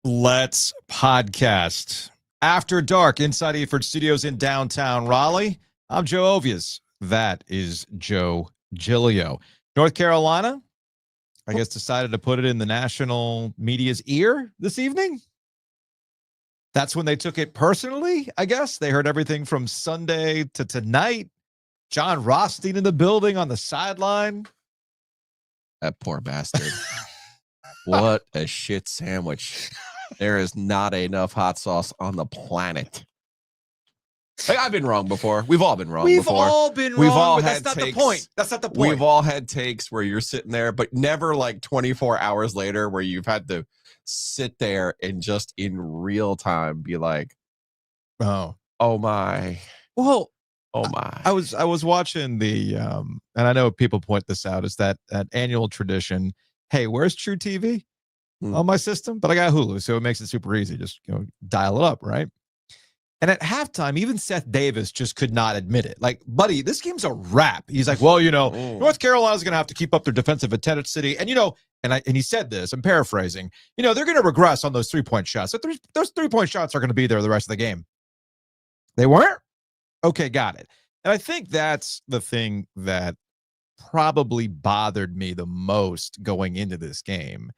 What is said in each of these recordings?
Let's podcast. After Dark, inside Eford Studios in downtown Raleigh. I'm Joe Ovies. That is Joe Giglio. North Carolina, I guess, decided to put it in the national media's ear this evening. That's when they took it personally, I guess. They heard everything from Sunday to tonight. John Rothstein in the building on the sideline. That poor bastard. What a shit sandwich. There is not enough hot sauce on the planet. Like, I've been wrong before. We've all been wrong before. We've all been wrong, but that's not the point. That's not the point. We've all had takes where you're sitting there, but never like 24 hours later where you've had to sit there and just in real time be like, oh my. Well, oh my. I was watching the and I know people point this out, is that annual tradition. Hey, where's True TV on my system? But I got Hulu, so it makes it super easy. Just dial it up, right? And at halftime, even Seth Davis just could not admit it. Like, buddy, this game's a wrap. He's like, well, North Carolina's going to have to keep up their defensive intensity. And, and he said this, I'm paraphrasing, they're going to regress on those 3-point shots. So those 3-point shots are going to be there the rest of the game. They weren't? Okay, got it. And I think that's the thing that probably bothered me the most going into this game.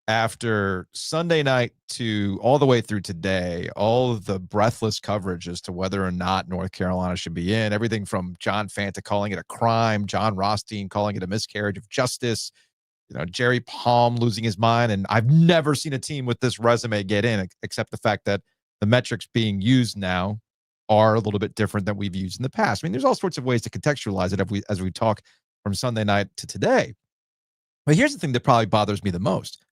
After Sunday night to all the way through today, all of the breathless coverage as to whether or not North Carolina should be in, everything from John Fanta calling it a crime, John Rothstein calling it a miscarriage of justice, Jerry Palm losing his mind. And I've never seen a team with this resume get in, except the fact that the metrics being used now are a little bit different than we've used in the past. I mean, there's all sorts of ways to contextualize it as we talk from Sunday night to today. But here's the thing that probably bothers me the most.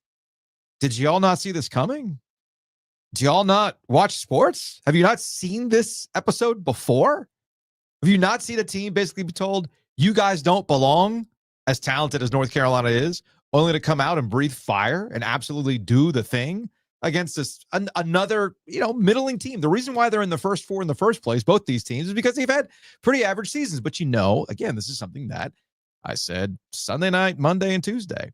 Did y'all not see this coming? Do y'all not watch sports? Have you not seen this episode before? Have you not seen a team basically be told, you guys don't belong, as talented as North Carolina is, only to come out and breathe fire and absolutely do the thing against this another, middling team? The reason why they're in the first four in the first place, both these teams, is because they've had pretty average seasons. But again, this is something that I said Sunday night, Monday, and Tuesday.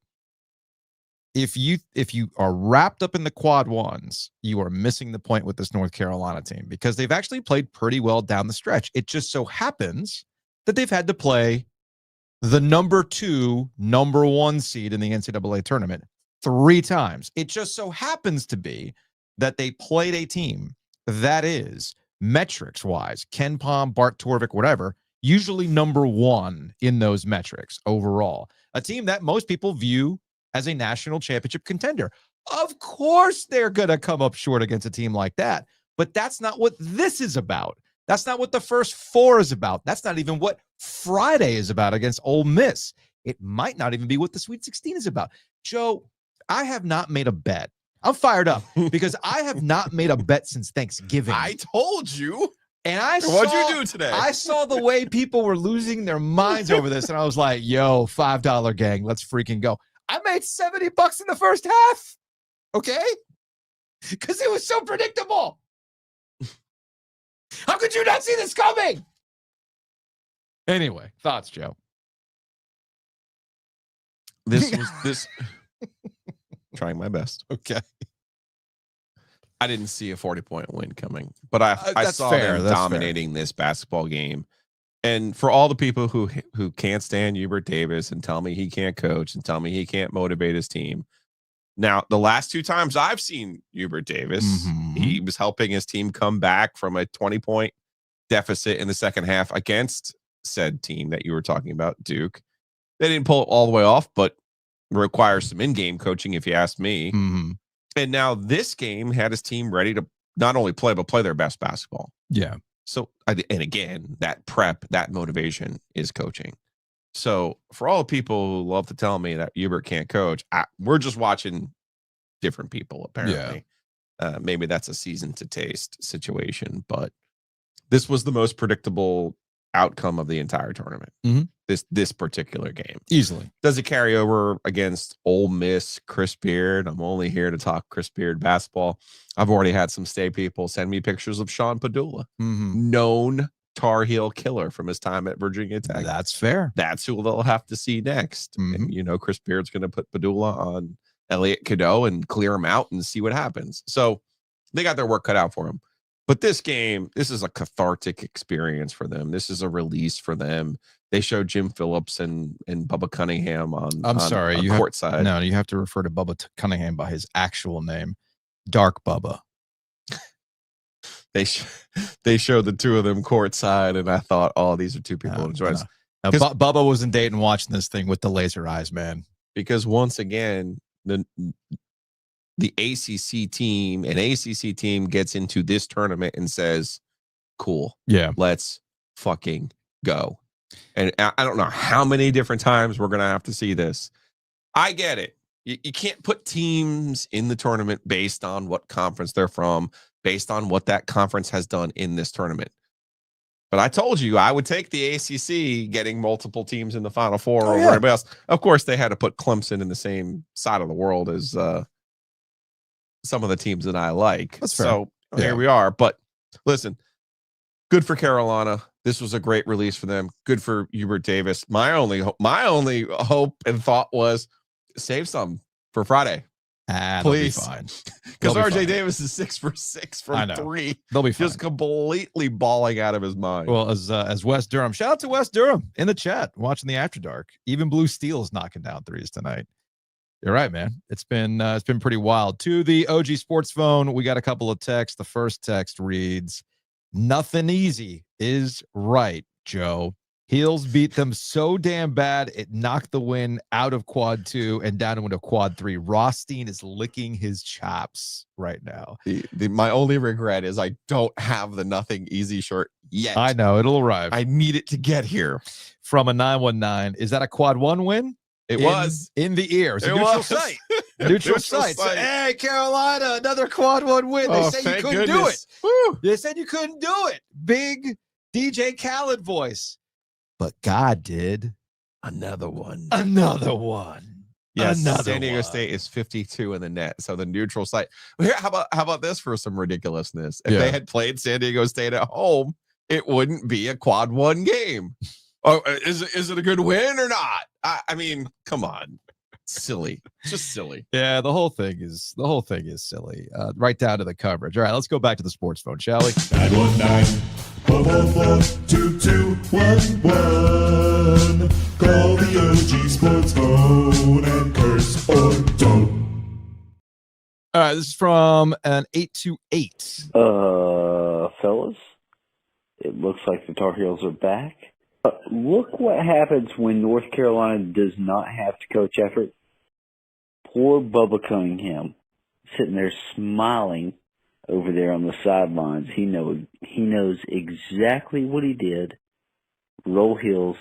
If you are wrapped up in the quad ones, you are missing the point with this North Carolina team, because they've actually played pretty well down the stretch. It just so happens that they've had to play the number 2, number 1 seed in the NCAA tournament 3 times. It just so happens to be that they played a team that is, metrics-wise, Ken Pom, Bart Torvik, whatever, usually number 1 in those metrics overall. A team that most people view as a national championship contender. Of course they're going to come up short against a team like that, but that's not what this is about. That's not what the first 4 is about. That's not even what Friday is about against Ole Miss. It might not even be what the Sweet 16 is about. Joe, I have not made a bet. I'm fired up because I have not made a bet since Thanksgiving. I told you. And what'd you do today? I saw the way people were losing their minds over this, and I was like, yo, $5 gang, let's freaking go. I made $70 in the first half. Okay? Because it was so predictable. How could you not see this coming? Anyway, thoughts, Joe? This trying my best. Okay. I didn't see a 40-point win coming, but I saw them dominating this basketball game. And for all the people who can't stand Hubert Davis and tell me he can't coach and tell me he can't motivate his team. Now, the last 2 times I've seen Hubert Davis, he was helping his team come back from a 20-point deficit in the second half against said team that you were talking about, Duke. They didn't pull it all the way off, but requires some in-game coaching, if you ask me. And now this game had his team ready to not only play, but play their best basketball. Yeah. So, and again, that prep, that motivation is coaching. So for all the people who love to tell me that Hubert can't coach, we're just watching different people, apparently. Yeah. Maybe that's a season to taste situation, but this was the most predictable outcome of the entire tournament. This particular game. Easily. Does it carry over against Ole Miss, Chris Beard? I'm only here to talk Chris Beard basketball. I've already had some stay people send me pictures of Sean Padula, known Tar Heel killer from his time at Virginia Tech. That's fair. That's who they'll have to see next. And, Chris Beard's going to put Padula on Elliott Cadeau and clear him out and see what happens. So they got their work cut out for them. But this game, this is a cathartic experience for them. This is a release for them. They showed Jim Phillips and Bubba Cunningham on courtside. No, you have to refer to Bubba Cunningham by his actual name, Dark Bubba. They showed the two of them courtside, and I thought, oh, these are two people enjoying this. Now, Bubba was in Dayton watching this thing with the laser eyes, man. Because once again, the ACC team, an ACC team gets into this tournament and says, cool, yeah, let's fucking go. And I don't know how many different times we're going to have to see this. I get it. You can't put teams in the tournament based on what conference they're from, based on what that conference has done in this tournament. But I told you I would take the ACC getting multiple teams in the Final Four over everybody else. Of course, they had to put Clemson in the same side of the world as some of the teams that I like. That's fair. So here we are. But listen, good for Carolina. This was a great release for them. Good for Hubert Davis. My only hope and thought was save some for Friday. Please. Be fine. Because RJ Davis is 6 for 6 from 3. They'll be fine. Just completely balling out of his mind. Well, as West Durham, shout out to West Durham in the chat watching the After Dark. Even Blue Steel is knocking down threes tonight. You're right, man. It's been pretty wild. To the OG Sports phone, we got a couple of texts. The first text reads, "Nothing easy is right, Joe. Heels beat them so damn bad it knocked the win out of quad 2 and down into quad 3. Rothstein is licking his chops right now." My only regret is I don't have the Nothing Easy shirt yet. I know it'll arrive. I need it to get here. From a 919, is that a quad 1 win? It was in the ear. It's a neutral site. Neutral site. So, hey, Carolina, another quad 1 win. They say you couldn't do it. Woo. They said you couldn't do it. Big DJ Khaled voice. But God did. Another one. Yes, San Diego State is 52 in the net. So the neutral site. Here, how about this for some ridiculousness? If they had played San Diego State at home, it wouldn't be a quad 1 game. Oh, is it a good win or not? I mean, come on. Silly. Just silly. Yeah, the whole thing is silly. Right down to the coverage. All right, let's go back to the sports phone, shall we? 919-444-2211. Call the OG Sports phone and curse or don't. All right, this is from an 828. Fellas, it looks like the Tar Heels are back. Look what happens when North Carolina does not have to coach effort. Poor Bubba Cunningham sitting there smiling over there on the sidelines. He knows exactly what he did. Roll Heels.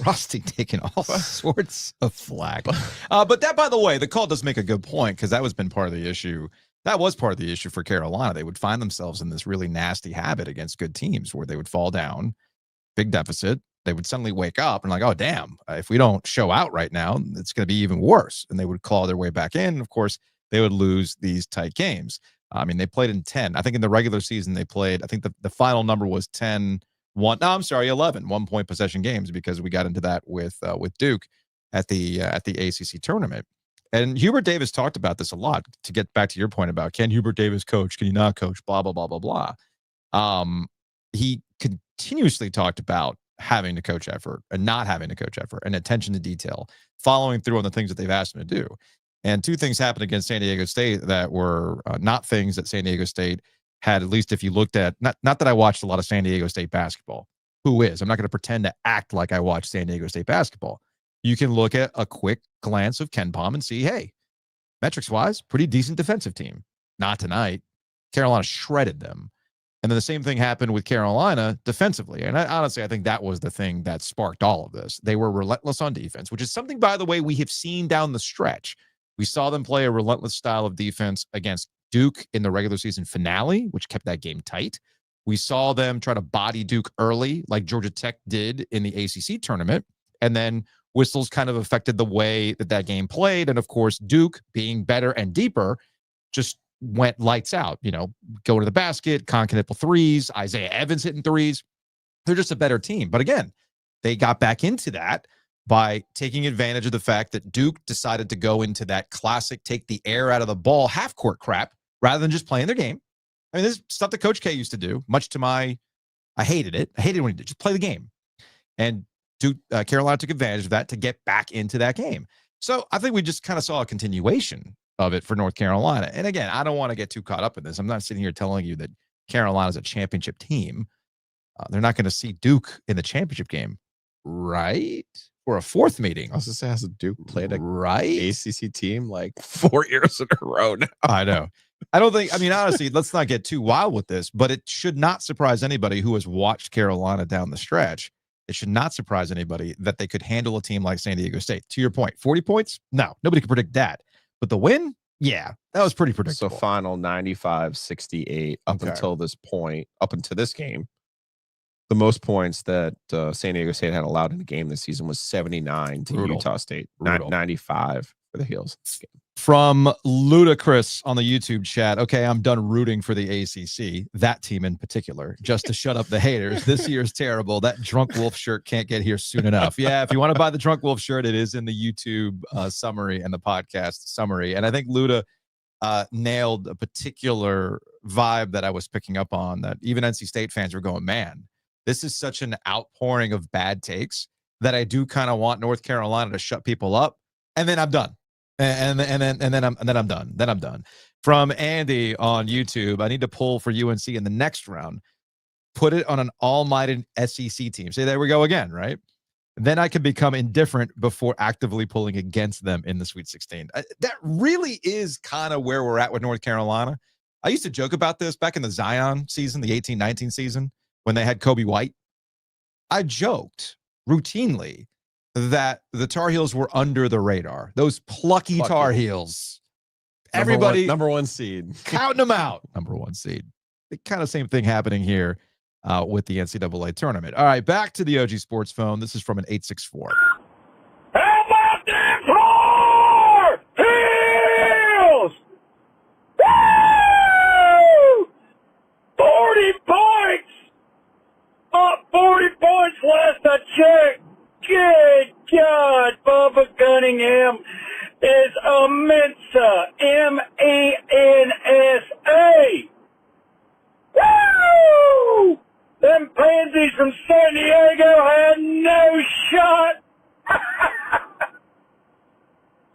Rusty taking all sorts of flack. But that, by the way, the call does make a good point because that was been part of the issue. That was part of the issue for Carolina. They would find themselves in this really nasty habit against good teams where they would fall down, big deficit. They would suddenly wake up and like, oh, damn, if we don't show out right now, it's going to be even worse. And they would claw their way back in. Of course, they would lose these tight games. I mean, they played in 10. I think in the regular season, they played, I think the final number was 11 1-point possession games because we got into that with Duke at the ACC tournament. And Hubert Davis talked about this a lot. To get back to your point about can Hubert Davis coach, can he not coach, blah, blah, blah, blah, blah. He continuously talked about having to coach effort and not having to coach effort and attention to detail, following through on the things that they've asked him to do. And two things happened against San Diego State that were not things that San Diego State had, at least if you looked at, not that I watched a lot of San Diego State basketball. Who is? I'm not going to pretend to act like I watch San Diego State basketball. You can look at a quick glance of KenPom and see, hey, metrics-wise, pretty decent defensive team. Not tonight. Carolina shredded them. And then the same thing happened with Carolina defensively. And honestly, I think that was the thing that sparked all of this. They were relentless on defense, which is something, by the way, we have seen down the stretch. We saw them play a relentless style of defense against Duke in the regular season finale, which kept that game tight. We saw them try to body Duke early, like Georgia Tech did in the ACC tournament. And then whistles kind of affected the way that game played. And of course, Duke being better and deeper just went lights out, going to the basket, Concanipple threes, Isaiah Evans hitting threes. They're just a better team. But again, they got back into that by taking advantage of the fact that Duke decided to go into that classic take the air out of the ball half-court crap rather than just playing their game. I mean, this is stuff that Coach K used to do, much to I hated it. I hated when he did. Just play the game. And Duke, Carolina took advantage of that to get back into that game. So I think we just kind of saw a continuation of it for North Carolina. And again, I don't want to get too caught up in this. I'm not sitting here telling you that Carolina's a championship team. They're not going to see Duke in the championship game, right? Or a fourth meeting. I was going to say, has Duke played a right ACC team like 4 years in a row now? I know. I don't think, I mean, honestly, let's not get too wild with this, but it should not surprise anybody who has watched Carolina down the stretch. It should not surprise anybody that they could handle a team like San Diego State. To your point, 40 points? No, nobody could predict that. But the win? Yeah, that was pretty predictable. So final 95-68 up until this point, up until this game. The most points that San Diego State had allowed in a game this season was 79 to Utah State, 95 for the Heels. From Ludacris on the YouTube chat, okay, I'm done rooting for the ACC, that team in particular, just to shut up the haters. This year's terrible. That Drunk Wolf shirt can't get here soon enough. Yeah, if you want to buy the Drunk Wolf shirt, it is in the YouTube summary and the podcast summary. And I think Luda nailed a particular vibe that I was picking up on, that even NC State fans were going, man, this is such an outpouring of bad takes that I do kind of want North Carolina to shut people up, and then I'm done. And then I'm done. Then I'm done. From Andy on YouTube, I need to pull for UNC in the next round. Put it on an all-minded SEC team. Say, there we go again, right? Then I can become indifferent before actively pulling against them in the Sweet 16. That really is kind of where we're at with North Carolina. I used to joke about this back in the Zion season, the 18-19 season, when they had Kobe White. I joked routinely that the Tar Heels were under the radar. Those plucky Tar Heels. Everybody, number one seed. Counting them out. Number one seed. The kind of same thing happening here with the NCAA tournament. All right, back to the OG Sports phone. This is from an 864. How about them Tar Heels? Woo! 40 points! Up 40 points last I checked. Good God, Bubba Cunningham is a Mensa. M-E-N-S-A. Woo! Them pansies from San Diego had no shot.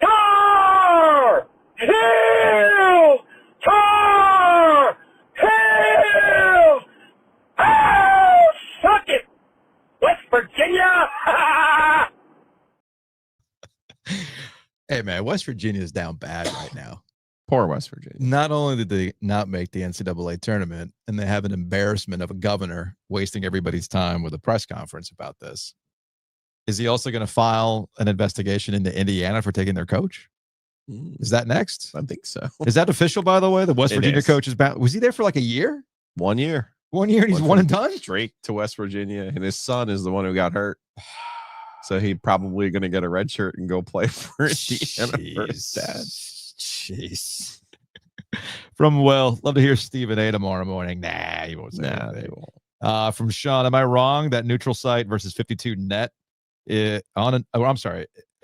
Tar Heels! Tar Heels! Oh, suck it! West Virginia! Hey, man, West Virginia is down bad right now. Poor West Virginia. Not only did they not make the NCAA tournament, and they have an embarrassment of a governor wasting everybody's time with a press conference about this, is he also going to file an investigation into Indiana for taking their coach? Is that next? I think so. Is that official, by the way? The West Virginia coach is back. Was he there for like a year? 1 year. 1 year, and he's one and done? Straight to West Virginia, and his son is the one who got hurt. So he's probably going to get a red shirt and go play for Indiana for his dad. Jeez. From Will, love to hear Stephen A tomorrow morning. Nah, he won't say anything. From Sean, am I wrong that neutral site versus 52 net a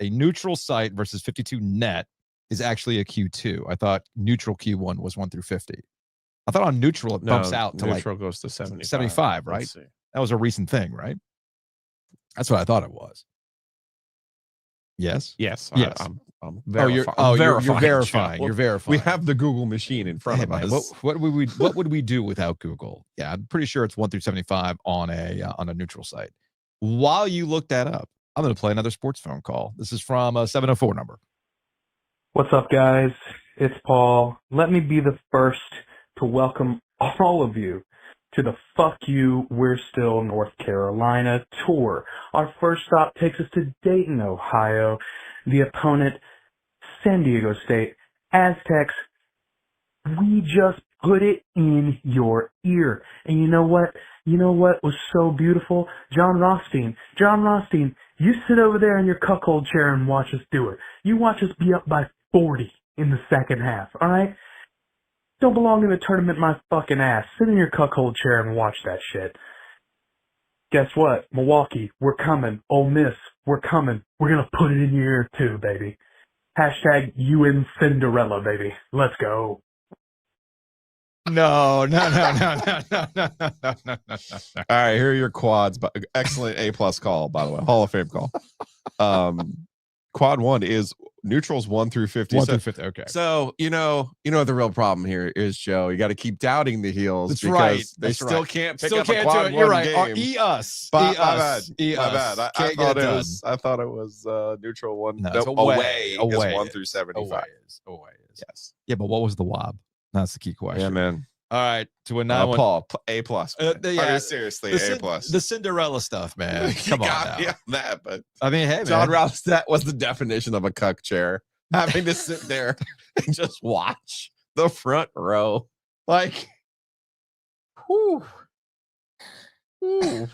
neutral site versus 52 net is actually a Q2? I thought neutral Q1 was 1 through 50. I thought on neutral it bumps out to neutral goes to 75, right? That was a recent thing, right? That's what I thought it was. Yes. Yes. Yes. I'm verifying. You're verifying. You're verifying. We have the Google machine in front of us. What would we do without Google? Yeah, I'm pretty sure it's 1 through 75 on a neutral site. While you look that up, I'm going to play another sports phone call. This is from a 704 number. What's up, guys? It's Paul. Let me be the first to welcome all of you to the Fuck You, We're Still North Carolina tour. Our first stop takes us to Dayton, Ohio. The opponent, San Diego State Aztecs. We just put it in your ear. And you know what? You know what was so beautiful? John Rothstein, you sit over there in your cuckold chair and watch us do it. You watch us be up by 40 in the second half, all right? Don't belong in the tournament, my fucking ass. Sit in your cuckold chair and watch that shit. Guess what? Milwaukee, we're coming. Ole Miss, we're coming. We're going to put it in your ear too, baby. Hashtag UN Cinderella, baby. Let's go. No. All right, here are your quads. But excellent A+ call, by the way. Hall of Fame call. Quad 1 is neutrals 1 through 50. 1 through 50. Okay. So you know the real problem here is, Joe. You got to keep doubting the heels. That's because right. They That's still right. can't pick Still up can't a quad do it. 1 You're right. game. E-us. My E-us. bad. My bad. I thought it was neutral 1. No, No, it's away is away 1 through 75. Away is. Yes. Yeah, but what was the wob? That's the key question. Yeah, man. All right, to a 9-1. Paul, A+. Yeah, I mean, seriously, A+. The Cinderella stuff, man. Come on now. Yeah, that. But I mean, hey, John man. Rouse, that was the definition of a cuck chair. Having to sit there and just watch the front row. Like, whew. I'm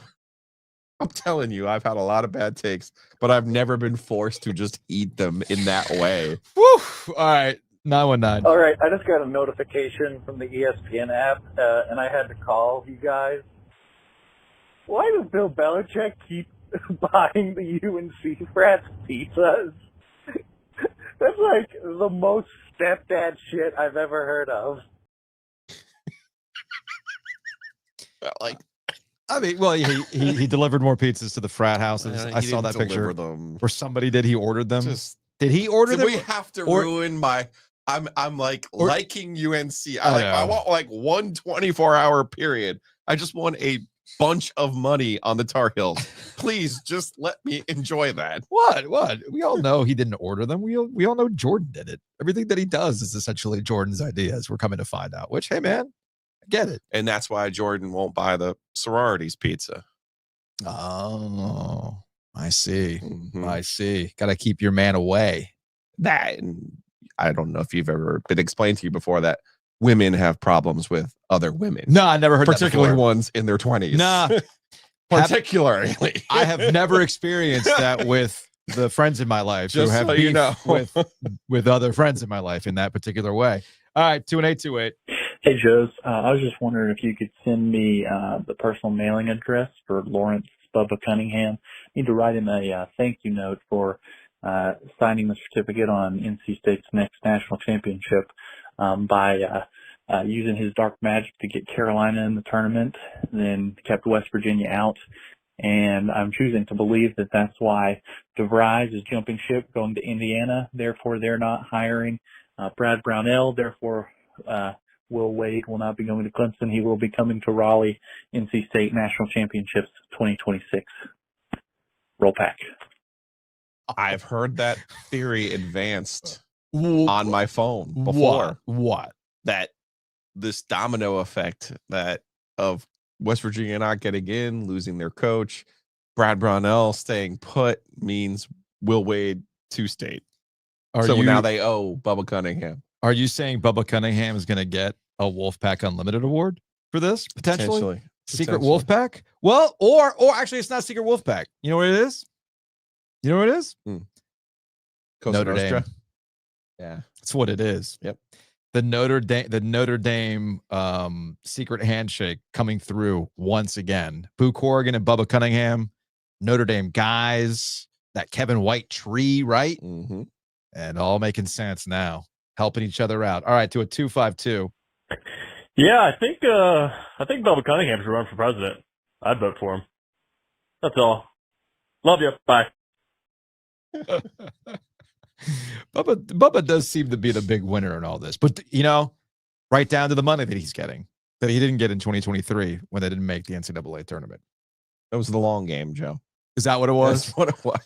telling you, I've had a lot of bad takes, but I've never been forced to just eat them in that way. Woo. All right, 919. All right, I just got a notification from the ESPN app, and I had to call you guys. Why does Bill Belichick keep buying the UNC Frats pizzas? That's like the most stepdad shit I've ever heard of. Like, I mean, well, he delivered more pizzas to the frat houses. I saw that picture them. where somebody did. He ordered them. Just, did he order them? We have to ruin my. I'm like liking UNC. I want like 1 24-hour period. I just want a bunch of money on the Tar Heels. Please just let me enjoy that. What? We all know he didn't order them. We all know Jordan did it. Everything that he does is essentially Jordan's idea, as we're coming to find out. Which, hey, man, I get it. And that's why Jordan won't buy the sororities pizza. Oh, I see. Mm-hmm. I see. Got to keep your man away. That, and I don't know if you've ever been explained to you before that women have problems with other women. No, I never heard particularly that before. Ones in their 20s. Nah. Particularly. I have never experienced that with the friends in my life Just who have so beef you know. with other friends in my life in that particular way. All right, 21828. Hey, Joes. I was just wondering if you could send me the personal mailing address for Lawrence Bubba Cunningham. I need to write him a thank you note for signing the certificate on NC State's next national championship by using his dark magic to get Carolina in the tournament, then kept West Virginia out. And I'm choosing to believe that that's why DeVries is jumping ship, going to Indiana. Therefore, they're not hiring Brad Brownell. Therefore, Will Wade will not be going to Clemson. He will be coming to Raleigh, NC State National Championships 2026. Roll pack. I've heard that theory advanced on my phone before. What? That this domino effect that of West Virginia not getting in, losing their coach, Brad Brownell staying put means Will Wade to State. Now they owe Bubba Cunningham. Are you saying Bubba Cunningham is going to get a Wolfpack Unlimited award for this potentially? Secret Wolfpack? Well, or actually, it's not Secret Wolfpack. You know what it is? Notre Dame. Yeah, that's what it is. Yep. The Notre Dame secret handshake coming through once again. Boo Corrigan and Bubba Cunningham, Notre Dame guys, that Kevin White tree, right? Mm-hmm. And all making sense now, helping each other out. All right, to a 252. Yeah, I think Bubba Cunningham should run for president. I'd vote for him. That's all. Love you. Bye. Bubba does seem to be the big winner in all this, but right down to the money that he's getting that he didn't get in 2023 when they didn't make the NCAA tournament. That was the long game, Joe. Is that what it was? That's what it was.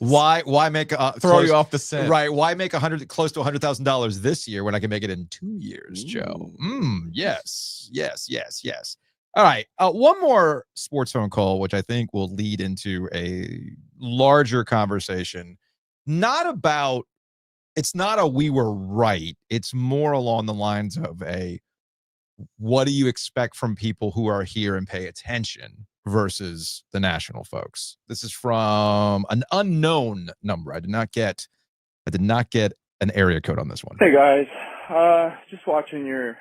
Why make throw you off the scent? Right? Why make close to $100,000 this year when I can make it in 2 years, Joe? Yes. All right, one more sports phone call, which I think will lead into a larger conversation. It's not a we were right. It's more along the lines of what do you expect from people who are here and pay attention versus the national folks. This is from an unknown number. I did not get an area code on this one. Hey guys, just watching your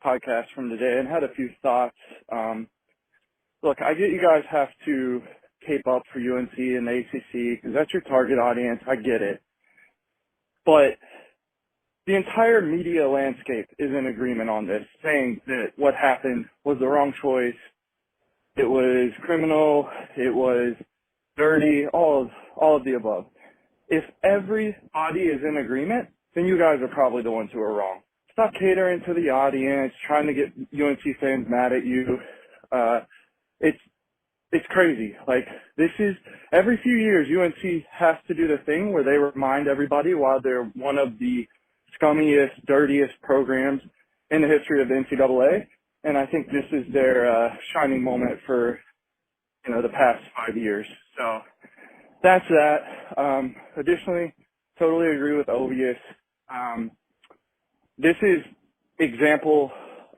podcast from today and had a few thoughts. Look, I get you guys have to cape up for UNC and the ACC because that's your target audience. I get it. But the entire media landscape is in agreement on this, saying that what happened was the wrong choice. It was criminal. It was dirty, all of the above. If everybody is in agreement, then you guys are probably the ones who are wrong. Stop catering to the audience, trying to get UNC fans mad at you. It's crazy. Like, this is, every few years, UNC has to do the thing where they remind everybody why they're one of the scummiest, dirtiest programs in the history of the NCAA. And I think this is their shining moment for, the past 5 years. So that's that. Additionally, totally agree with Ovies. This is example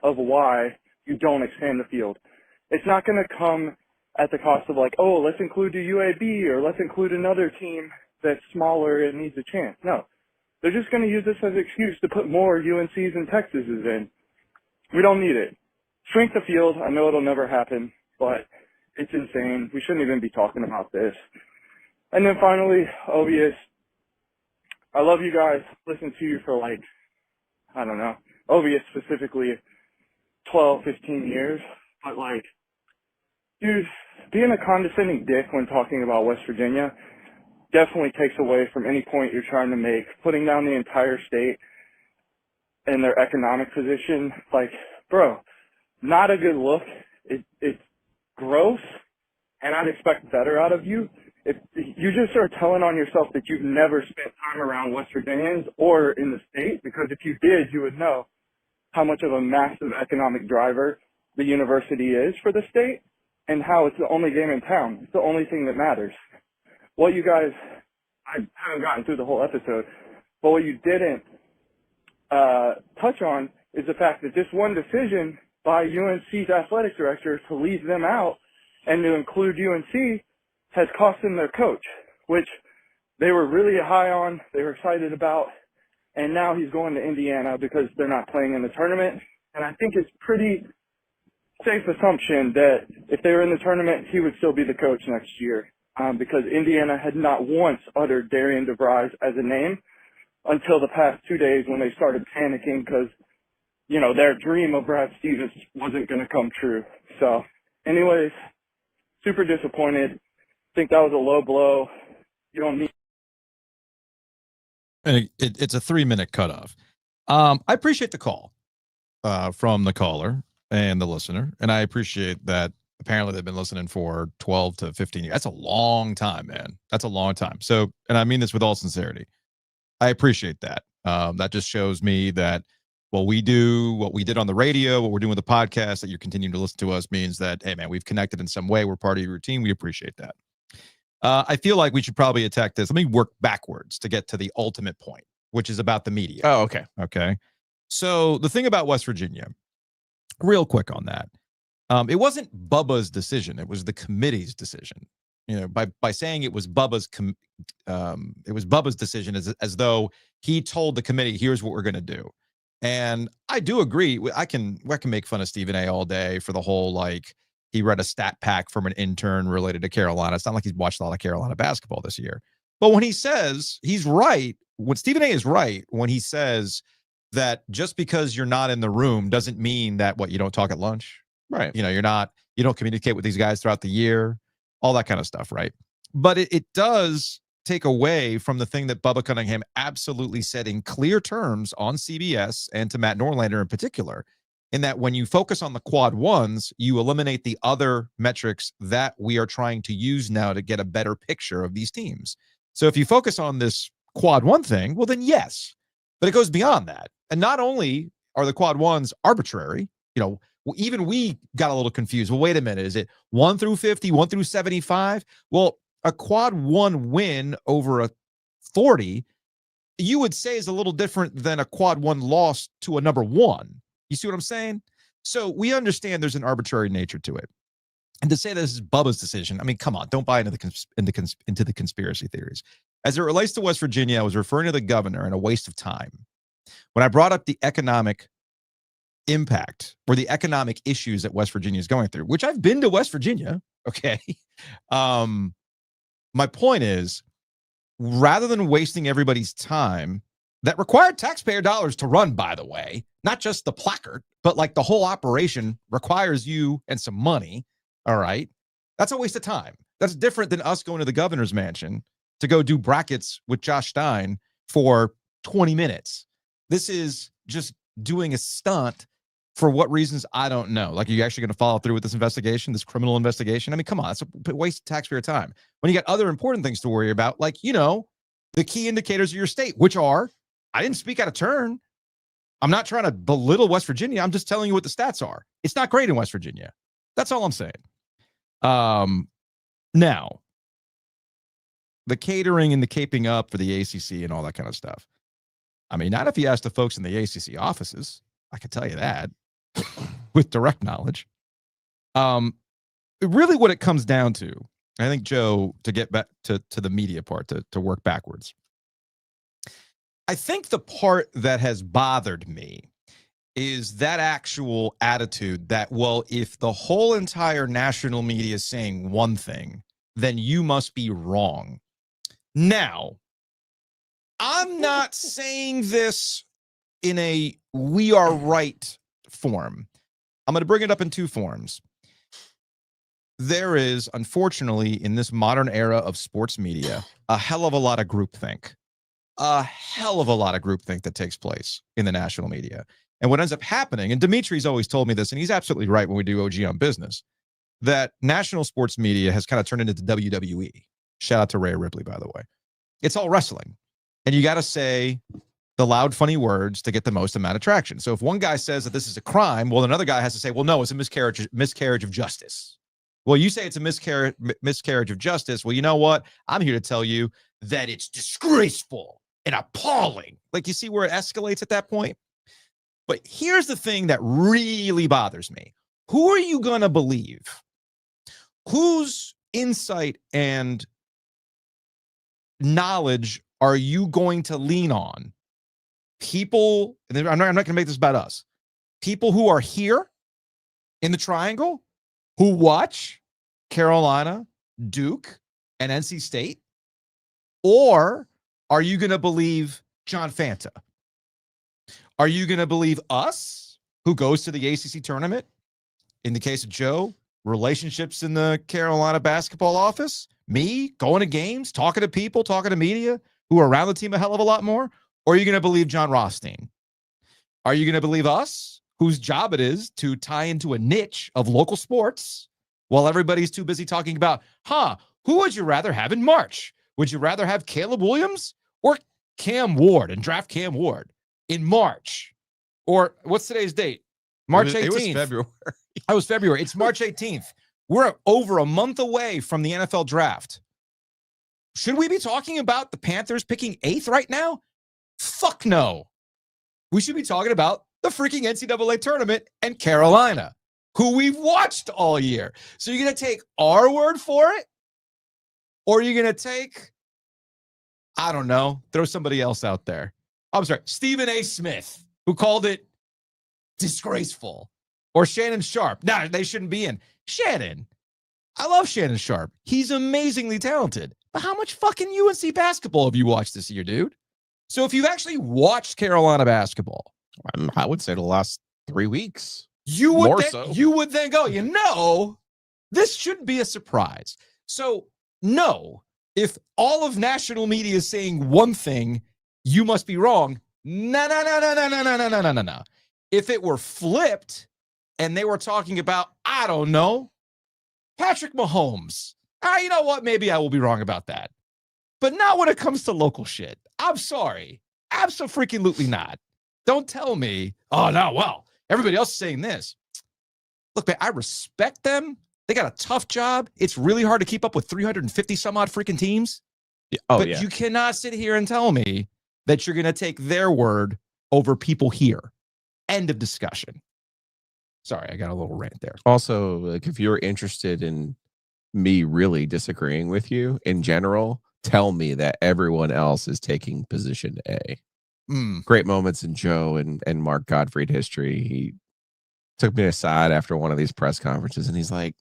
of why you don't expand the field. It's not going to come at the cost of like, oh, let's include the UAB or let's include another team that's smaller and needs a chance. No, they're just going to use this as an excuse to put more UNCs and Texases in. We don't need it. Shrink the field. I know it'll never happen, but it's insane. We shouldn't even be talking about this. And then finally, Ovies, I love you guys. Listened to you for like, I don't know, Ovies specifically 12, 15 years. But like, dude, being a condescending dick when talking about West Virginia definitely takes away from any point you're trying to make. Putting down the entire state and their economic position, like, bro, not a good look. It's gross, and I'd expect better out of you. If you just are telling on yourself that you've never spent time around West Virginians or in the state, because if you did, you would know how much of a massive economic driver the university is for the state and how it's the only game in town. It's the only thing that matters. What you guys, I haven't gotten through the whole episode, but what you didn't touch on is the fact that this one decision by UNC's athletic director to leave them out and to include UNC has cost them their coach, which they were really high on, they were excited about, and now he's going to Indiana because they're not playing in the tournament. And I think it's pretty safe assumption that if they were in the tournament, he would still be the coach next year, because Indiana had not once uttered Darian DeVries as a name until the past 2 days when they started panicking because, their dream of Brad Stevens wasn't going to come true. So anyways, super disappointed. Think that was a low blow. You don't need. And it's a 3-minute cutoff. I appreciate the call from the caller and the listener, and I appreciate that apparently they've been listening for 12 to 15 years. That's a long time, man. That's a long time. So, and I mean this with all sincerity, I appreciate that. That just shows me that what we do, what we did on the radio, what we're doing with the podcast, that you're continuing to listen to us means that, hey, man, we've connected in some way. We're part of your routine. We appreciate that. I feel like we should probably attack this. Let me work backwards to get to the ultimate point, which is about the media. Oh, okay. Okay. So the thing about West Virginia, real quick on that, it wasn't Bubba's decision. It was the committee's decision. By saying it was Bubba's decision as though he told the committee, here's what we're going to do. And I do agree. I can make fun of Stephen A all day for the whole, like, he read a stat pack from an intern related to Carolina. It's not like he's watched a lot of Carolina basketball this year. But when he says he's right, when Stephen A is right, when he says that just because you're not in the room doesn't mean that you don't talk at lunch, right? You don't communicate with these guys throughout the year, all that kind of stuff, right? But it does take away from the thing that Bubba Cunningham absolutely said in clear terms on CBS and to Matt Norlander in particular, in that when you focus on the quad ones, you eliminate the other metrics that we are trying to use now to get a better picture of these teams. So if you focus on this quad one thing, well, then yes, but it goes beyond that. And not only are the quad ones arbitrary, even we got a little confused. Well, wait a minute. Is it 1 through 50, 1 through 75? Well, a quad one win over a 40, you would say is a little different than a quad one loss to a number one. You see what I'm saying? So we understand there's an arbitrary nature to it. And to say this is Bubba's decision, I mean, come on, don't buy into the conspiracy theories. As it relates to West Virginia, I was referring to the governor and a waste of time. When I brought up the economic impact or the economic issues that West Virginia is going through, which I've been to West Virginia, Okay. My point is, rather than wasting everybody's time that required taxpayer dollars to run, by the way, not just the placard, but like the whole operation requires you and some money. All right. That's a waste of time. That's different than us going to the governor's mansion to go do brackets with Josh Stein for 20 minutes. This is just doing a stunt for what reasons, I don't know. Like, are you actually going to follow through with this investigation, this criminal investigation? I mean, come on, it's a waste of taxpayer time. When you got other important things to worry about, like, you know, the key indicators of your state, which are, I didn't speak out of turn. I'm not trying to belittle West Virginia. I'm just telling you what the stats are. It's not great in West Virginia. That's all I'm saying. Now, the catering and the caping up for the ACC and all that kind of stuff. I mean, not if you ask the folks in the ACC offices. I can tell you that with direct knowledge. Really what it comes down to, I think, Joe, to get back to the media part, to work backwards. I think the part that has bothered me is that actual attitude that, well, if the whole entire national media is saying one thing, then you must be wrong. Now, I'm not saying this in a we are right form. I'm going to bring it up in two forms. There is, unfortunately, in this modern era of sports media, a hell of a lot of groupthink. A hell of a lot of groupthink that takes place in the national media. And what ends up happening, and Dimitri's always told me this, and he's absolutely right when we do OG on Business, that national sports media has kind of turned into the WWE. Shout out to Rhea Ripley, by the way. It's all wrestling. And you got to say the loud, funny words to get the most amount of traction. So if one guy says that this is a crime, well, another guy has to say, well, no, it's a miscarriage of justice. Well, you say it's a miscarriage of justice. Well, you know what? I'm here to tell you that it's disgraceful and appalling. Like, you see where it escalates at that point? But here's the thing that really bothers me. Who are you going to believe? Whose insight and knowledge are you going to lean on? People, and I'm not going to make this about us. People who are here in the triangle, who watch Carolina, Duke, and NC State? Or are you going to believe John Fanta? Are you going to believe us, who goes to the ACC tournament? In the case of Joe, relationships in the Carolina basketball office? Me, going to games, talking to people, talking to media who are around the team a hell of a lot more? Or are you going to believe John Rothstein? Are you going to believe us, whose job it is to tie into a niche of local sports while everybody's too busy talking about, who would you rather have in March? Would you rather have Caleb Williams or Cam Ward and draft Cam Ward in March? Or what's today's date? March 18th. It was February. I was February. It's March 18th. We're over a month away from the NFL draft. Should we be talking about the Panthers picking 8th right now? Fuck no. We should be talking about the freaking NCAA tournament and Carolina, who we've watched all year. So you're going to take our word for it? Or are you going to take, I don't know, throw somebody else out there? I'm sorry, Stephen A. Smith, who called it disgraceful. Or Shannon Sharp. No, they shouldn't be in. Shannon. I love Shannon Sharp. He's amazingly talented. But how much fucking UNC basketball have you watched this year, dude? So if you've actually watched Carolina basketball, I would say the last 3 weeks. You would then go, this shouldn't be a surprise. So no, if all of national media is saying one thing, you must be wrong. No. If it were flipped and they were talking about, I don't know, Patrick Mahomes, you know what? Maybe I will be wrong about that. But not when it comes to local shit. I'm sorry. Abso-freaking-lutely not. Don't tell me, oh, no, well, everybody else is saying this. Look, man, I respect them. They got a tough job. It's really hard to keep up with 350 some odd freaking teams. But you cannot sit here and tell me that you're going to take their word over people here. End of discussion. Sorry, I got a little rant there. Also, like, if you're interested in me really disagreeing with you in general, tell me that everyone else is taking position A. Great moments in Joe and Mark Gottfried history. He took me aside after one of these press conferences and he's like,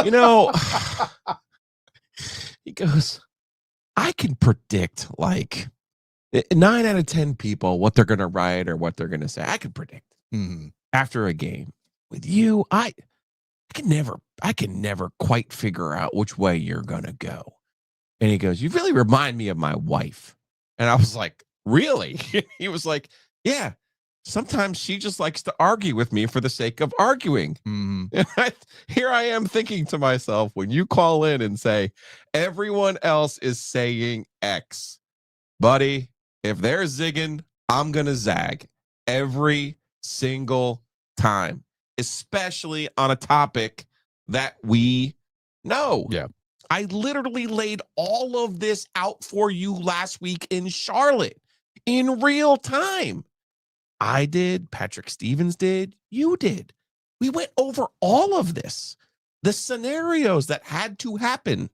You know, he goes, I can predict like 9 out of 10 people what they're going to write or what they're going to say. I can predict after a game. With you, I can never quite figure out which way you're going to go. And he goes, you really remind me of my wife. And I was like, really? He was like, yeah, sometimes she just likes to argue with me for the sake of arguing. Here I am thinking to myself, when you call in and say, everyone else is saying X, buddy, if they're zigging, I'm going to zag every single time, especially on a topic that we know. Yeah. I literally laid all of this out for you last week in Charlotte in real time. I did, Patrick Stevens did, you did. We went over all of this, the scenarios that had to happen,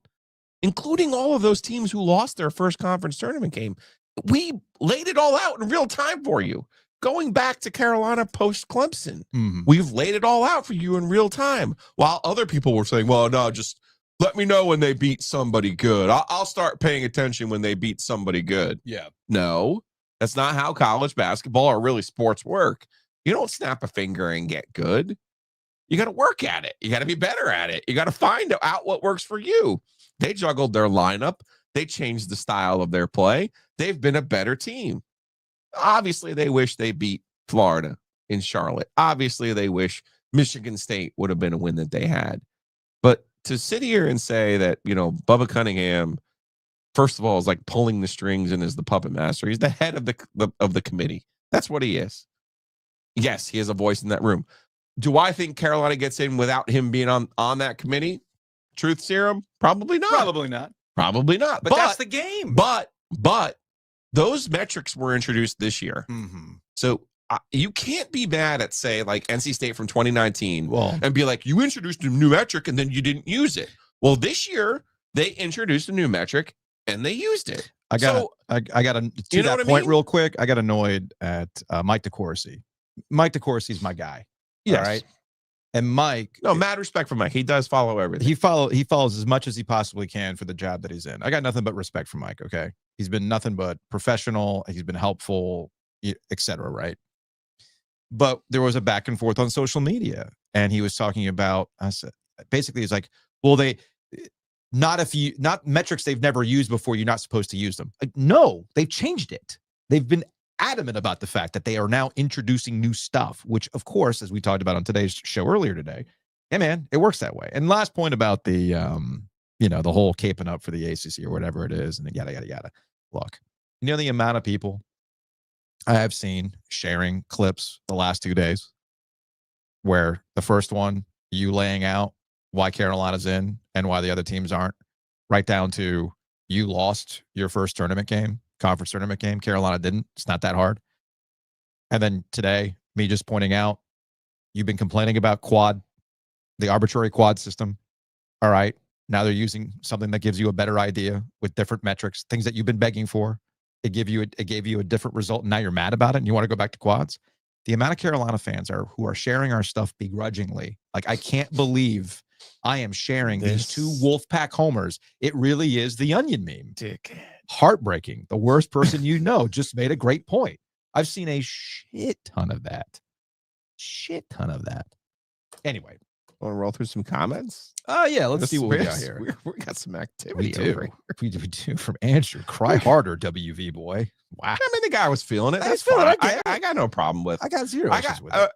including all of those teams who lost their first conference tournament game. We laid it all out in real time for you. Going back to Carolina post Clemson, we've laid it all out for you in real time. While other people were saying, well, no, just let me know when they beat somebody good. I'll start paying attention when they beat somebody good. Yeah. No, that's not how college basketball or really sports work. You don't snap a finger and get good. You got to work at it. You got to be better at it. You got to find out what works for you. They juggled their lineup. They changed the style of their play. They've been a better team. Obviously, they wish they beat Florida in Charlotte. Obviously, they wish Michigan State would have been a win that they had. But to sit here and say that, you know, Bubba Cunningham, first of all, is like pulling the strings and is the puppet master. He's the head of the committee. That's what he is. Yes, he has a voice in that room. Do I think Carolina gets in without him being on that committee? Truth serum? Probably not. Probably not. Probably not. But that's the game. But those metrics were introduced this year. So you can't be mad at, say, like NC State from 2019 and be like, you introduced a new metric and then you didn't use it. Well, this year they introduced a new metric and they used it. I got to that point real quick. I got annoyed at Mike DeCourcy. Mike DeCourcy's my guy. Yes. All right. And Mike, no, mad respect for Mike. He does follow everything. He follows as much as he possibly can for the job that he's in. I got nothing but respect for Mike. Okay. He's been nothing but professional. He's been helpful, etc. Right. But there was a back and forth on social media, and he was talking about basically he's like, well, not metrics they've never used before, you're not supposed to use them. Like, no, they've changed it. They've been adamant about the fact that they are now introducing new stuff, which, of course, as we talked about on today's show earlier today, hey man, it works that way. And last point about the the whole caping up for the ACC or whatever it is, and yada yada yada. Look, you know the amount of people I have seen sharing clips the last 2 days where the first one, you laying out why Carolina's in and why the other teams aren't, right down to you lost your first conference tournament game. Carolina didn't. It's not that hard. And then today, me just pointing out, you've been complaining about the arbitrary quad system. All right. Now they're using something that gives you a better idea with different metrics, things that you've been begging for. It gave you a different result, and now you're mad about it and you want to go back to quads. The amount of Carolina fans who are sharing our stuff begrudgingly, like, I can't believe I am sharing these two Wolfpack homers. It really is the onion meme. Dickhead. Heartbreaking. The worst person you know just made a great point. I've seen a shit ton of that. Anyway. Want to roll through some comments? Yeah, let's see what we got here. We got some activity. We do from Andrew. Cry harder, WV boy. Wow. I mean, the guy was feeling it. That's fine. I got no problem with it. I got zero issues with it.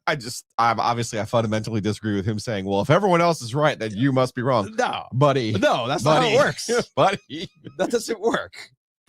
I fundamentally disagree with him saying, well, if everyone else is right, then you must be wrong. No, buddy. No, that's not how it works. Buddy. That doesn't work.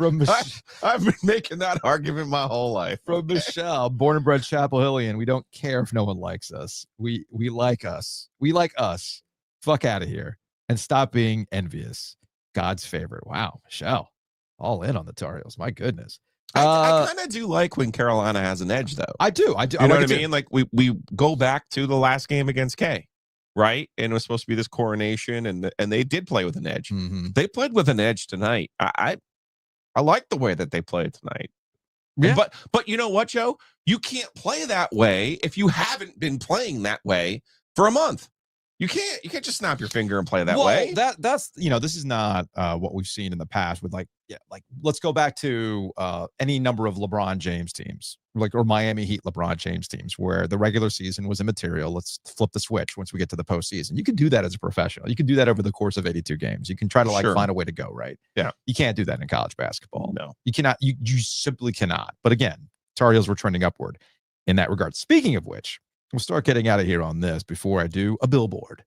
I've been making that argument my whole life. From Michelle, born and bred Chapel Hillian. We don't care if no one likes us. We like us. We like us. Fuck out of here and stop being envious. God's favorite. Wow, Michelle, all in on the Tar Heels. My goodness. I kind of do like when Carolina has an edge, though. I do. You know what I mean? Like we go back to the last game against K, right? And it was supposed to be this coronation, and they did play with an edge. Mm-hmm. They played with an edge tonight. I like the way that they played tonight. Yeah. But you know what, Joe? You can't play that way if you haven't been playing that way for a month. You can't just snap your finger and play that way. That's this is not what we've seen in the past with like let's go back to any number of LeBron James teams, or Miami Heat LeBron James teams, where the regular season was immaterial. Let's flip the switch once we get to the postseason. You can do that as a professional. You can do that over the course of 82 games. You can try to find a way to go, right? Yeah. You can't do that in college basketball. No. You cannot. You simply cannot. But again, Tar Heels were trending upward in that regard. Speaking of which, we'll start getting out of here on this before I do a billboard.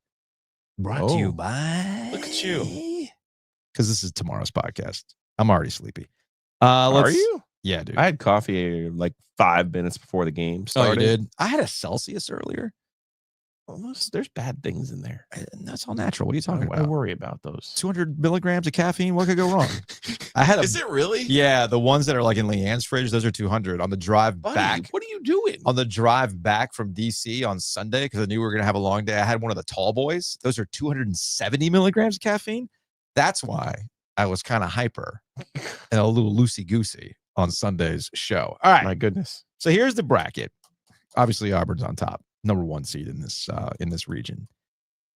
Brought to you by... Look at you. Because this is tomorrow's podcast. I'm already sleepy. Are you? Yeah, dude. I had coffee like 5 minutes before the game started. Oh, you did? I had a Celsius earlier. There's bad things in there. That's all natural. What are you talking about? I worry about those. 200 milligrams of caffeine. What could go wrong? I had. Is it really? Yeah, the ones that are like in Leanne's fridge, those are 200. On the drive back. What are you doing? On the drive back from DC on Sunday, because I knew we were going to have a long day, I had one of the tall boys. Those are 270 milligrams of caffeine. That's why I was kind of hyper and a little loosey-goosey on Sunday's show. All right. My goodness. So here's the bracket. Obviously, Auburn's on top. Number 1 seed in this region.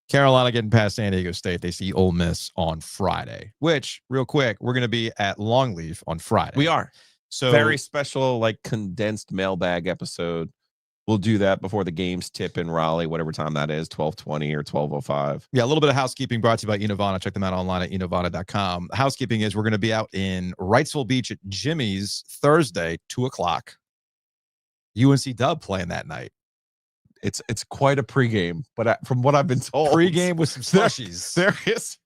Carolina getting past San Diego State. They see Ole Miss on Friday, which, real quick, we're going to be at Longleaf on Friday. We are. So very special, condensed mailbag episode. We'll do that before the games tip in Raleigh, whatever time that is, 12:20 or 12:05. Yeah, a little bit of housekeeping brought to you by Inovana. Check them out online at inovana.com. Housekeeping is we're going to be out in Wrightsville Beach at Jimmy's Thursday, 2:00. UNC Dub playing that night. It's quite a pregame, but from what I've been told, pregame with some slushies.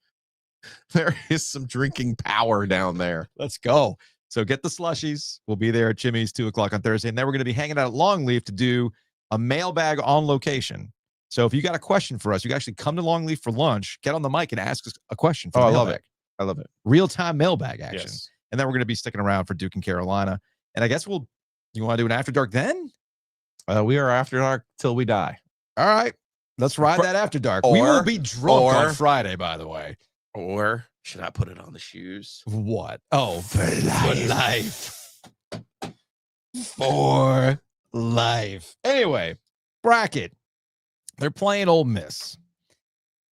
There is some drinking power down there. Let's go. So get the slushies. We'll be there at Jimmy's 2:00 on Thursday, and then we're going to be hanging out at Longleaf to do a mailbag on location. So if you got a question for us, you can actually come to Longleaf for lunch, get on the mic, and ask us a question. I love it. I love it. Real-time mailbag action. Yes. And then we're going to be sticking around for Duke and Carolina. And I guess you want to do an after dark then? We are after dark till we die. All right. Let's ride that after dark. We will be drunk on Friday, by the way. Or should I put it on the shoes? What? Oh, for life. For life. Anyway, bracket. They're playing Ole Miss.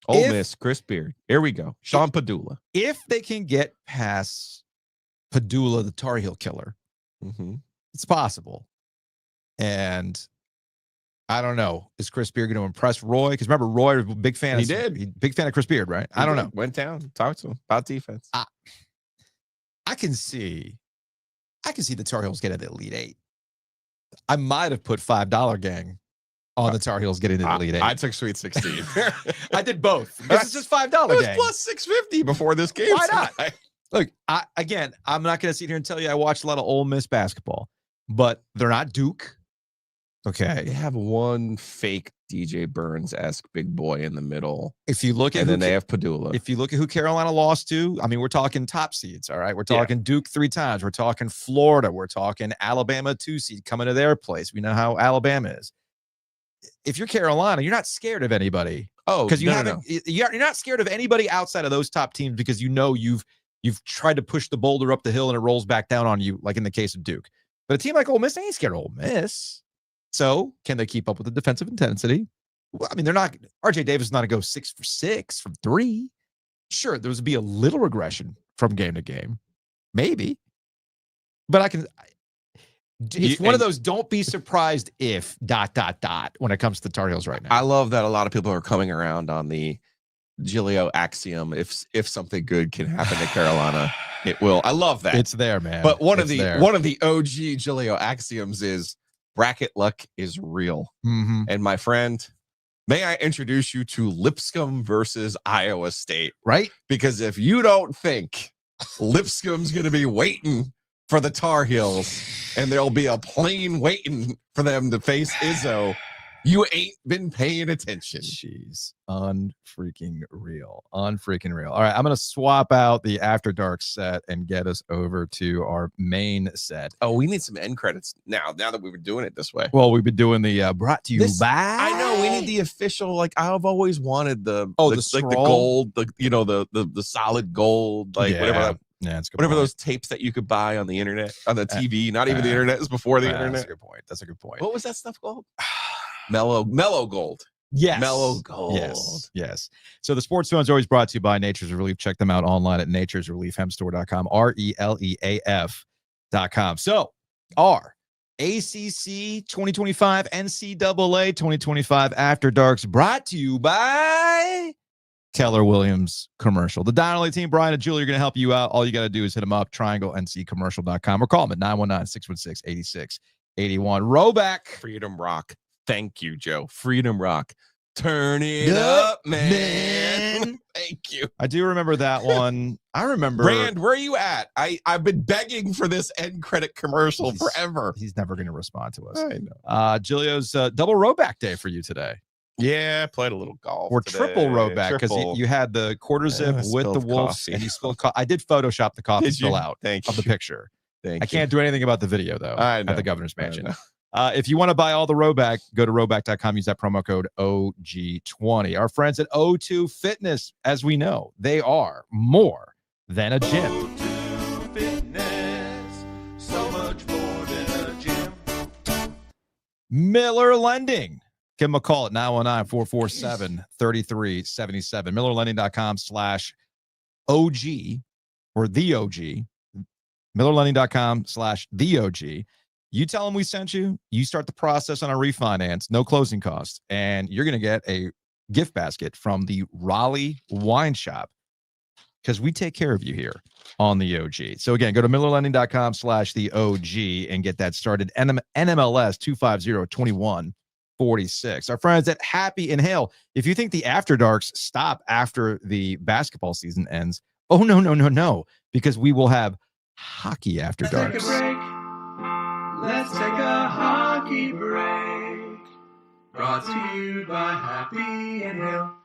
Ole Miss, Chris Beard. Here we go. Sean Padula. If they can get past Padula, the Tar Heel killer, it's possible. And I don't know. Is Chris Beard going to impress Roy? Because remember, Roy was a big fan. Big fan of Chris Beard, right? I don't know. Went down, talked to him about defense. I can see the Tar Heels getting the Elite Eight. I might have put $5 gang on the Tar Heels getting the Elite Eight. I took Sweet 16. I did both. This is just $5 It was gang. plus 650 before this game. Why not? Look, I'm not going to sit here and tell you I watched a lot of Ole Miss basketball, but they're not Duke. Okay. They have one fake DJ Burns-esque big boy in the middle. If you look at and then they have Padula. If you look at who Carolina lost to, I mean, we're talking top seeds, all right? We're talking Duke 3 times. We're talking Florida. We're talking Alabama 2 seed coming to their place. We know how Alabama is. If you're Carolina, you're not scared of anybody. Oh, because you're not scared of anybody outside of those top teams because you've tried to push the boulder up the hill and it rolls back down on you, like in the case of Duke. But a team like Ole Miss, they ain't scared of Ole Miss. So can they keep up with the defensive intensity? Well, I mean, they're not. RJ Davis is not to go 6 for 6 from 3. Sure, there would be a little regression from game to game, maybe. But it's one of those. Don't be surprised if ... when it comes to Tar Heels right now. I love that a lot of people are coming around on the Giglio axiom. If something good can happen to Carolina, it will. I love that. It's there, man. But one of the OG Giglio axioms is bracket luck is real. And my friend, may I introduce you to Lipscomb versus Iowa State? Right? Because if you don't think Lipscomb's going to be waiting for the Tar Heels and there'll be a plane waiting for them to face Izzo, you ain't been paying attention. Jeez. Unfreaking real. All right. I'm going to swap out the After Dark set and get us over to our main set. Oh, we need some end credits now that we were doing it this way. Well, we've been doing the brought to you by. I know we need the official, I've always wanted the gold, the solid gold, whatever. Yeah, it's good. Whatever those tapes that you could buy on the internet, on the TV, not even the internet, is before the internet. That's a good point. What was that stuff called? Mellow gold. Yes. Mellow gold. Yes. So the Sports Zone is always brought to you by Nature's Relief. Check them out online at naturesreliefhempstore.com, RELEAF.com. So our ACC 2025 NCAA 2025 After Darks brought to you by Keller Williams Commercial. The Donnelly team, Brian and Julie, are going to help you out. All you got to do is hit them up, trianglencommercial.com, or call them at 919-616-8681. Roback. Freedom Rock. Thank you, Joe. Freedom Rock. Turn it up, man. Thank you. I do remember that one. I remember. Rand, where are you at? I've been begging for this end credit commercial forever. He's never going to respond to us. I know. Giglio's double Roback day for you today. Yeah, played a little golf. Or today. triple Roback, because you had the quarter zip with the wolves, and you spilled coffee. I did Photoshop the coffee spill out of the picture. I can't do anything about the video, though, at the governor's mansion. If you want to buy all the Roback, go to roback.com. Use that promo code OG20. Our friends at O2 Fitness, as we know, they are more than a gym. O2 Fitness, so much more than a gym. Miller Lending. Give them a call at 919-447-3377. MillerLending.com/OG or the OG. MillerLending.com/the OG. You tell them we sent you. You start the process on a refinance, no closing costs, and you're going to get a gift basket from the Raleigh Wine Shop because we take care of you here on the OG. So again, go to MillerLending.com/the OG and get that started. NMLS 2502146. Our friends at Happy Inhale. If you think the After Darks stop after the basketball season ends, oh, no, because we will have hockey After Darks. Let's take a hockey break. Brought to you by Happy Inhale.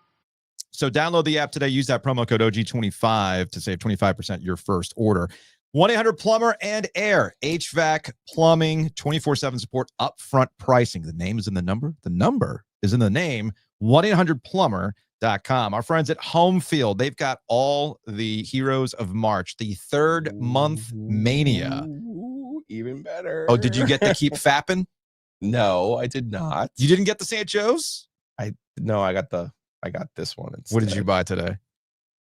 So download the app today. Use that promo code OG25 to save 25% your first order. 1-800-Plumber and Air. HVAC, plumbing, 24/7 support, upfront pricing. The name is in the number. The number is in the name. 1-800-Plumber.com. Our friends at Home Field, they've got all the heroes of March, the third month mania. Even better. Oh, did you get the Keep Fappin'? No, I did not. You didn't get the St. Joe's? I got this one instead. What did you buy today?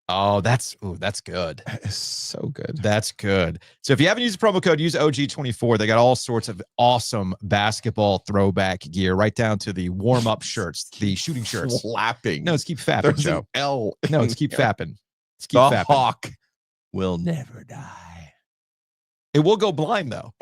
Oh, that's good. It's so good. That's good. So if you haven't used the promo code, use OG24. They got all sorts of awesome basketball throwback gear, right down to the warm-up shirts, the shooting shirts. Slapping. No, it's Keep Fappin', Joe. L. No, it's Keep Fappin'. It's Keep The Fappin'. Hawk will never die. It will go blind, though.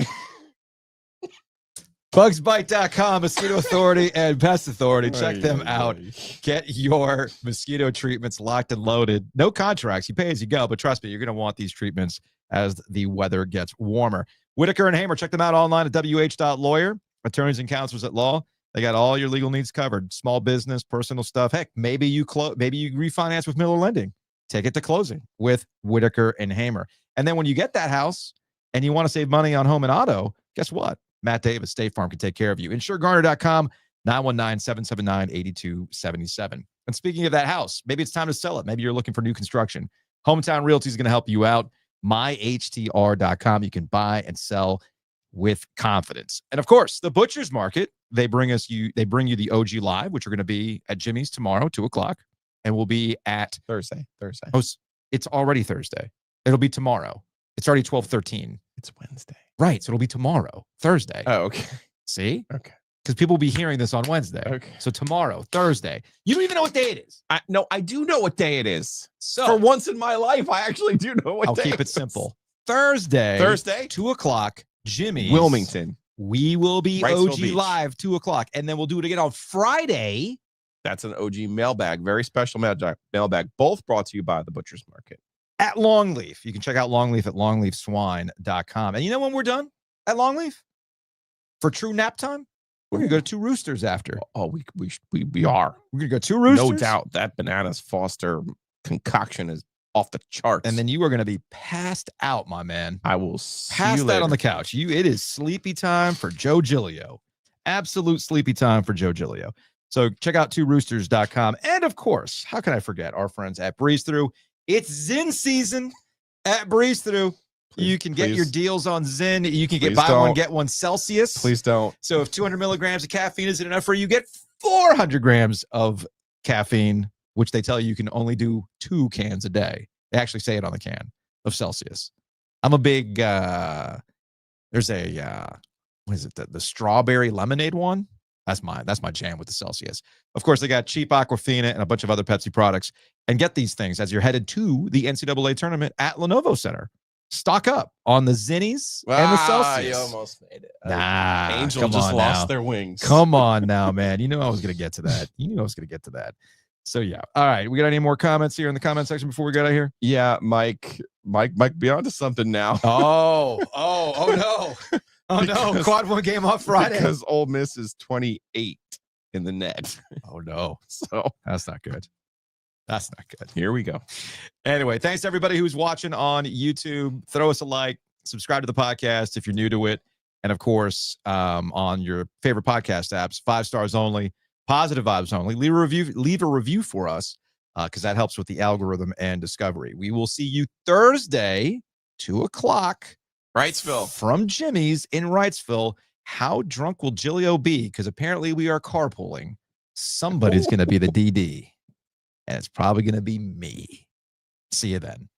Bugsbite.com, Mosquito Authority and Pest Authority. Check them out. Get your mosquito treatments locked and loaded. No contracts. You pay as you go, but trust me, you're going to want these treatments as the weather gets warmer. Whitaker and Hamer, check them out online at wh.lawyer. Attorneys and counselors at law. They got all your legal needs covered. Small business, personal stuff. Heck, maybe you refinance with Miller Lending. Take it to closing with Whitaker and Hamer. And then when you get that house and you want to save money on home and auto, guess what? Matt Davis, State Farm, can take care of you. InsureGarner.com, 919-779-8277. And speaking of that house, maybe it's time to sell it. Maybe you're looking for new construction. Hometown Realty is going to help you out. MyHTR.com. You can buy and sell with confidence. And of course, the Butcher's Market, they bring you the OG Live, which are going to be at Jimmy's tomorrow, 2:00. And we'll be at Thursday. Oh, it's already Thursday. It'll be tomorrow. It's already 12:13. It's Wednesday. Right. So it'll be tomorrow, Thursday. Oh, okay. See? Okay. Because people will be hearing this on Wednesday. Okay. So tomorrow, Thursday. You don't even know what day it is. No, I do know what day it is. So for once in my life, I actually do know what day I'll keep it simple. Thursday, 2:00, Jimmy's, Wilmington. We will be Wrightsville OG Beach. Live, 2:00. And then we'll do it again on Friday. That's an OG mailbag. Very special mailbag. Both brought to you by the Butcher's Market. At Longleaf. You can check out Longleaf at longleafswine.com. And you know when we're done at Longleaf? For true nap time? We're going to go to Two Roosters after. Oh, we are. We're going to go Two Roosters. No doubt. That Bananas Foster concoction is off the charts. And then you are going to be passed out, my man. I will see passed you out later. on the couch. It is sleepy time for Joe Giglio. Absolute sleepy time for Joe Giglio. So check out tworoosters.com. And of course, how can I forget our friends at Breeze Through? It's Zyn season at Breeze Through. You can get your deals on Zyn. You can get buy one, get one Celsius. Please don't. So if 200 milligrams of caffeine isn't enough for you, get 400 grams of caffeine, which they tell you can only do 2 cans a day. They actually say it on the can of Celsius. I'm a big, there's a, what is it? The strawberry lemonade one. That's my jam with the Celsius. Of course, they got cheap Aquafina and a bunch of other Pepsi products. And get these things as you're headed to the NCAA tournament at Lenovo Center. Stock up on the Zinnies and the Celsius. You almost made it. Nah, Angel just lost their wings. Come on now, man. You know I was going to get to that. So, yeah. All right. We got any more comments here in the comment section before we get out of here? Yeah, Mike, be on to something now. Oh, no. Oh, no. Quad 1 game off Friday. Because Ole Miss is 28 in the net. Oh, no. So that's not good. That's not good. Here we go. Anyway, thanks to everybody who's watching on YouTube. Throw us a like, subscribe to the podcast if you're new to it. And of course, on your favorite podcast apps, 5 stars only, positive vibes only. Leave a review for us because that helps with the algorithm and discovery. We will see you Thursday, 2:00. Wrightsville. From Jimmy's in Wrightsville. How drunk will Giglio be? Because apparently we are carpooling. Somebody's going to be the DD. And it's probably going to be me. See you then.